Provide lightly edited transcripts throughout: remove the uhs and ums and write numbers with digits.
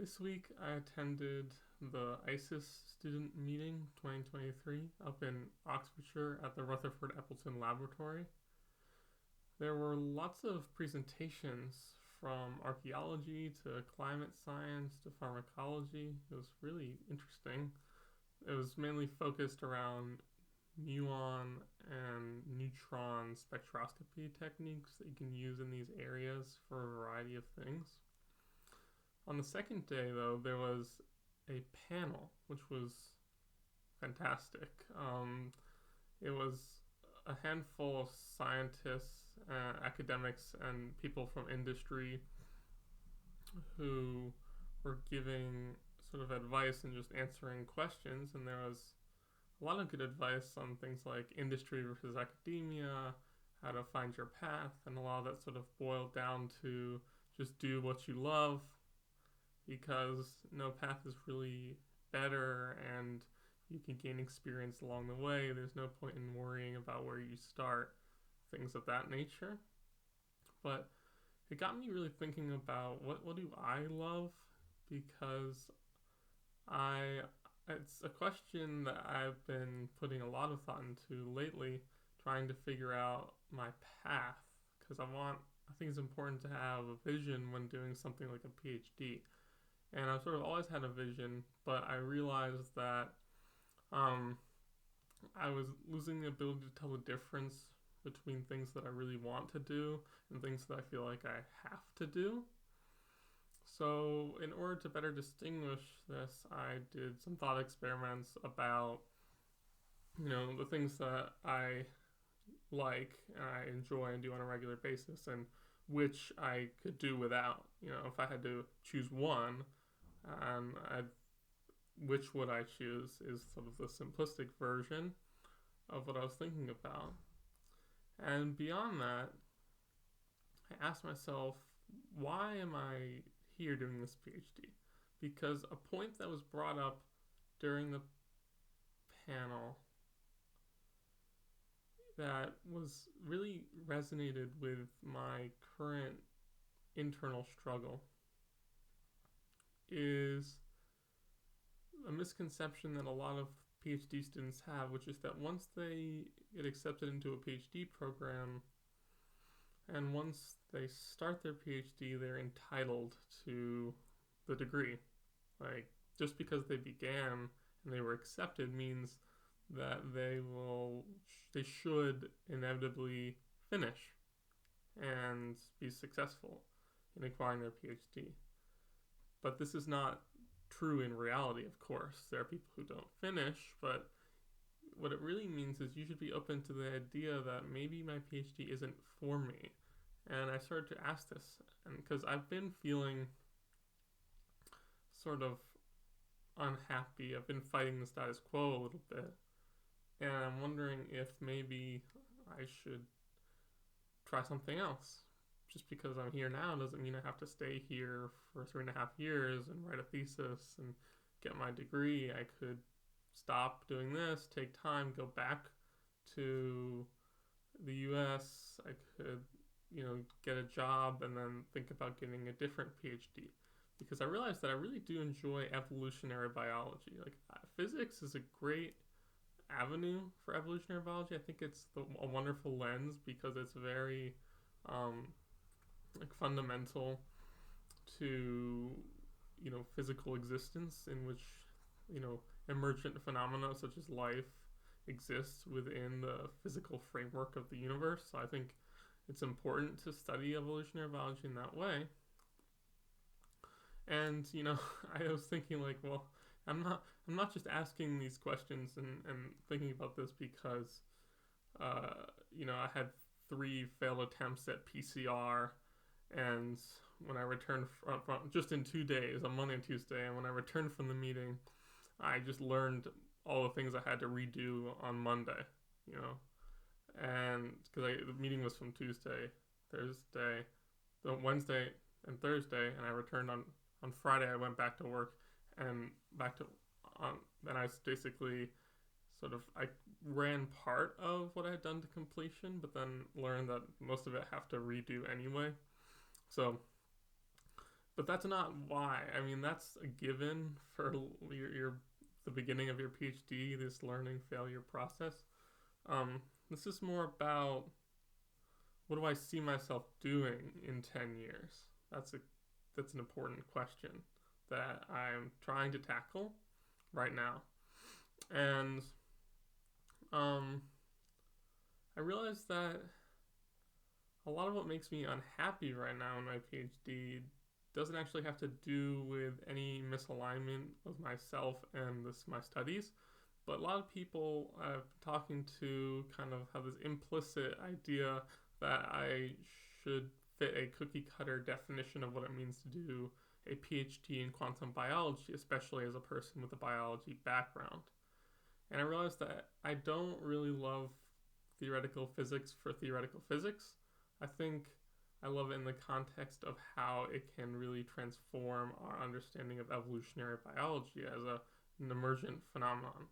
This week I attended the ISIS student meeting 2023 up in Oxfordshire at the Rutherford Appleton Laboratory. There were lots of presentations from archaeology to climate science to pharmacology. It was really interesting. It was mainly focused around muon and neutron spectroscopy techniques that you can use in these areas for a variety of things. On the second day, though, there was a panel, which was fantastic. It was a handful of scientists, academics, and people from industry who were giving sort of advice and just answering questions. And there was a lot of good advice on things like industry versus academia, how to find your path, and a lot of that sort of boiled down to just do what you love, because no path is really better and you can gain experience along the way. There's no point in worrying about where you start, things of that nature. But it got me really thinking about what do I love, because it's a question that I've been putting a lot of thought into lately, trying to figure out my path, because I think it's important to have a vision when doing something like a PhD. And I've sort of always had a vision, but I realized that I was losing the ability to tell the difference between things that I really want to do and things that I feel like I have to do. So, in order to better distinguish this, I did some thought experiments about, the things that I like and I enjoy and do on a regular basis, and which I could do without. If I had to choose one, which would I choose is sort of the simplistic version of what I was thinking about. And beyond that, I asked myself, why am I here doing this PhD? Because a point that was brought up during the panel that was really resonated with my current internal struggle is a misconception that a lot of PhD students have, which is that once they get accepted into a PhD program and once they start their PhD, they're entitled to the degree. Like, just because they began and they were accepted means that they should inevitably finish and be successful in acquiring their PhD. But this is not true in reality, of course. There are people who don't finish, but what it really means is you should be open to the idea that maybe my PhD isn't for me. And I started to ask this, and because I've been feeling sort of unhappy. I've been fighting the status quo a little bit, and I'm wondering if maybe I should try something else. Just because I'm here now doesn't mean I have to stay here for 3.5 years and write a thesis and get my degree. I could stop doing this, take time, go back to the US. I could, get a job and then think about getting a different PhD. Because I realized that I really do enjoy evolutionary biology. Like, physics is a great avenue for evolutionary biology. I think it's a wonderful lens because it's very fundamental to physical existence, in which emergent phenomena such as life exists within the physical framework of the universe. So I think it's important to study evolutionary biology in that way. And I was thinking, like, well, I'm not just asking these questions and thinking about this because I had 3 failed attempts at PCR, and when I returned from just in 2 days, on Monday and Tuesday, and when I returned from the meeting, I just learned all the things I had to redo on Monday, and because the meeting was from Tuesday, Thursday, Wednesday, and Thursday, and I returned on Friday. I went back to work and then I basically I ran part of what I had done to completion, but then learned that most of it I have to redo anyway. So But that's not why. I mean, that's a given for your the beginning of your PhD, this learning failure process. This is more about what do I see myself doing in 10 years? That's an important question that I'm trying to tackle right now. And I realized that a lot of what makes me unhappy right now in my PhD doesn't actually have to do with any misalignment of myself and my studies, but a lot of people I've been talking to kind of have this implicit idea that I should fit a cookie cutter definition of what it means to do a PhD in quantum biology, especially as a person with a biology background. And I realized that I don't really love theoretical physics for theoretical physics. I think I love it in the context of how it can really transform our understanding of evolutionary biology as an emergent phenomenon.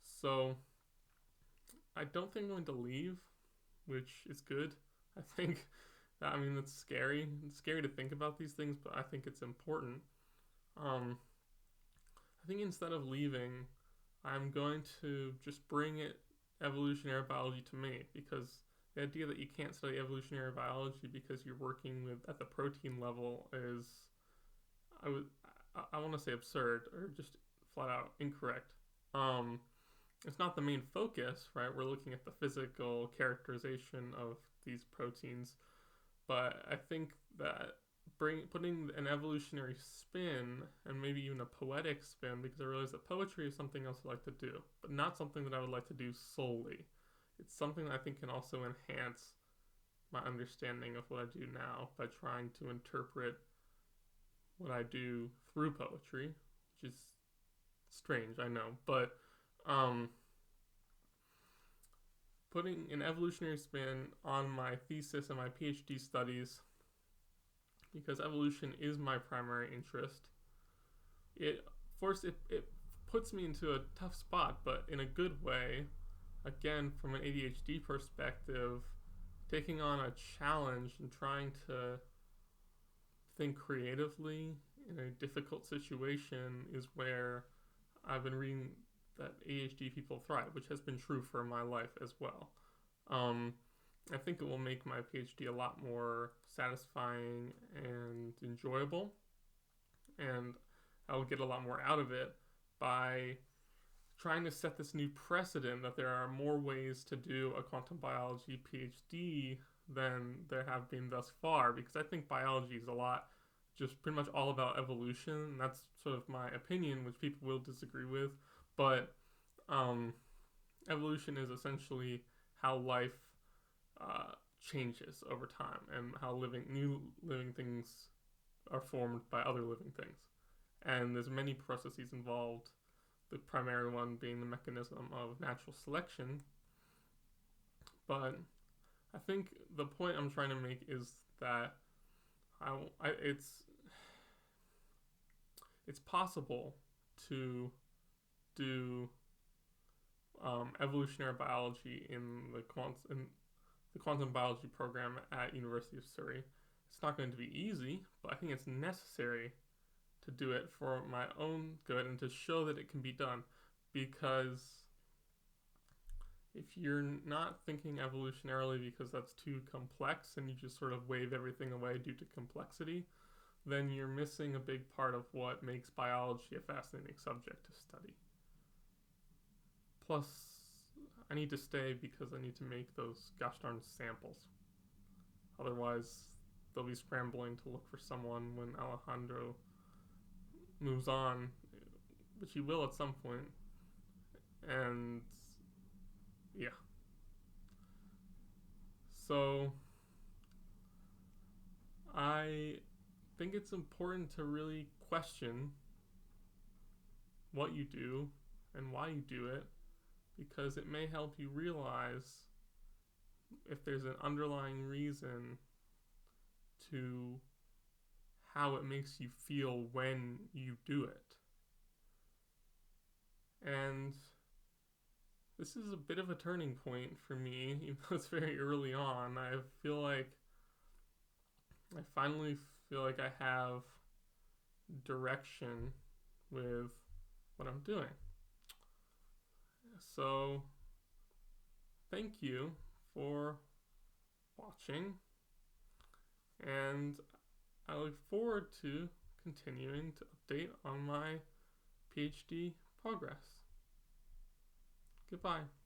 So I don't think I'm going to leave, which is good. I think, I mean, it's scary. It's scary to think about these things, but I think it's important. I think instead of leaving, I'm going to just bring evolutionary biology to me, because the idea that you can't study evolutionary biology because you're working with at the protein level is, I want to say absurd or just flat out incorrect. It's not the main focus, right? We're looking at the physical characterization of these proteins, but I think that putting an evolutionary spin and maybe even a poetic spin, because I realize that poetry is something else I like to do, but not something that I would like to do solely. It's something that I think can also enhance my understanding of what I do now by trying to interpret what I do through poetry, which is strange, I know, but putting an evolutionary spin on my thesis and my PhD studies, because evolution is my primary interest, it puts me into a tough spot, but in a good way. Again, from an ADHD perspective, taking on a challenge and trying to think creatively in a difficult situation is where I've been reading that ADHD people thrive, which has been true for my life as well. I think it will make my PhD a lot more satisfying and enjoyable, and I'll get a lot more out of it by trying to set this new precedent that there are more ways to do a quantum biology PhD than there have been thus far, because I think biology is a lot just pretty much all about evolution. That's sort of my opinion, which people will disagree with, but evolution is essentially how life changes over time and how new living things are formed by other living things. And there's many processes involved, the primary one being the mechanism of natural selection. But I think the point I'm trying to make is that it's possible to do evolutionary biology in the quantum biology program at University of Surrey. It's not going to be easy, but I think it's necessary to do it for my own good and to show that it can be done. Because if you're not thinking evolutionarily because that's too complex and you just sort of wave everything away due to complexity, then you're missing a big part of what makes biology a fascinating subject to study. Plus, I need to stay because I need to make those gosh darn samples. Otherwise, they'll be scrambling to look for someone when Alejandro moves on, which he will at some point. And yeah. So I think it's important to really question what you do and why you do it, because it may help you realize if there's an underlying reason to how it makes you feel when you do it. And this is a bit of a turning point for me, even though it's very early on. I feel like I finally feel like I have direction with what I'm doing. So, thank you for watching, and I look forward to continuing to update on my PhD progress. Goodbye.